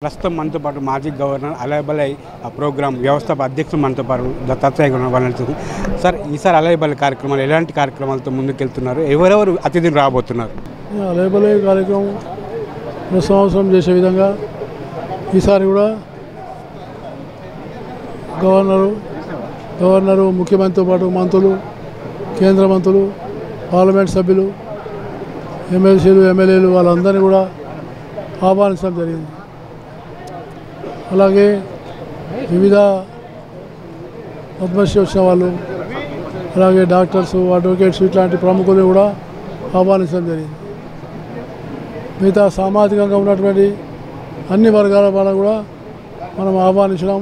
ప్రస్తుతం మనతో పాటు మాజీ గవర్నర్ అలయబలై ప్రోగ్రాం వ్యవస్థాపక అధ్యక్షులు మనతో పాటు దత్తాత్రేయ వాళ్ళని సార్ ఈసారి అలయబలై కార్యక్రమాలు ఎలాంటి కార్యక్రమాలతో ముందుకెళ్తున్నారు, ఎవరెవరు అతిథులు రాబోతున్నారు? అలయబలై కార్యక్రమం ప్రతి సంవత్సరం చేసే విధంగా ఈసారి కూడా గవర్నరు ముఖ్యమంత్రితో పాటు మంత్రులు, కేంద్ర మంత్రులు, పార్లమెంట్ సభ్యులు, ఎమ్మెల్సీలు, ఎమ్మెల్యేలు వాళ్ళందరినీ కూడా ఆహ్వానించడం జరిగింది. అలాగే వివిధ పద్మశ్రీ వచ్చిన వాళ్ళు, అలాగే డాక్టర్స్, అడ్వకేట్స్ ఇట్లాంటి ప్రముఖులు కూడా ఆహ్వానించడం జరిగింది. మిగతా సామాజికంగా ఉన్నటువంటి అన్ని వర్గాల వాళ్ళకు కూడా మనం ఆహ్వానించడం.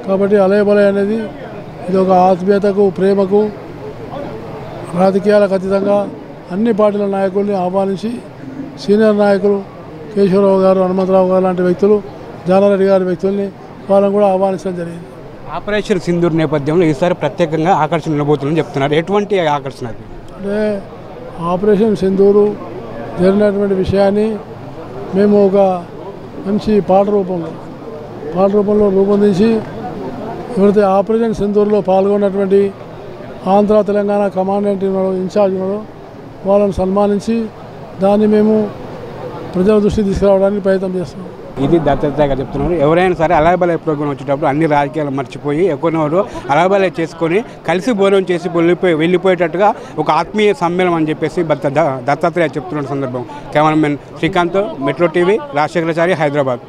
కాబట్టి అలయబలై అనేది ఇది ఒక ఆత్మీయతకు, ప్రేమకు, రాజకీయాలకు అతీతంగా అన్ని పార్టీల నాయకుల్ని ఆహ్వానించి సీనియర్ నాయకులు కేశవరావు గారు, హనుమంతరావు గారు లాంటి వ్యక్తులు, జానారెడ్డి గారి వ్యక్తుల్ని వాళ్ళని కూడా ఆహ్వానించడం జరిగింది. ఆపరేషన్ సింధూర్ నేపథ్యంలో ఈసారి ప్రత్యేకంగా ఆకర్షణ నిలబోతుందని చెప్తున్నారు. ఎటువంటి ఆకర్షణ? అంటే ఆపరేషన్ సింధూరు జరిగినటువంటి విషయాన్ని మేము ఒక మంచి పాట రూపంలో రూపొందించి ఎవరైతే ఆపరేషన్ సింధూర్లో పాల్గొన్నటువంటి ఆంధ్ర తెలంగాణ కమాండెంట్ ఉన్నాడో, ఇన్ఛార్జ్ ఉన్నాడో వాళ్ళని సన్మానించి దాన్ని మేము ప్రజల దృష్టికి తీసుకురావడానికి ప్రయత్నం చేస్తున్నాం. ఇది దత్తాత్రేయ గారు చెప్తున్నారు. ఎవరైనా సరే అలయబలై ప్రోగ్రాం వచ్చేటప్పుడు అన్ని రాజకీయాలు మర్చిపోయి ఎక్కువనోరు అలయబలై చేసుకొని కలిసి భోజనం చేసి వెళ్ళిపోయేటట్టుగా ఒక ఆత్మీయ సమ్మేళనం అని చెప్పేసి దత్తాత్రేయ చెప్తున్న సందర్భం. Cameraman Srikanth, Metro TV, Rajasekharachari, Hyderabad.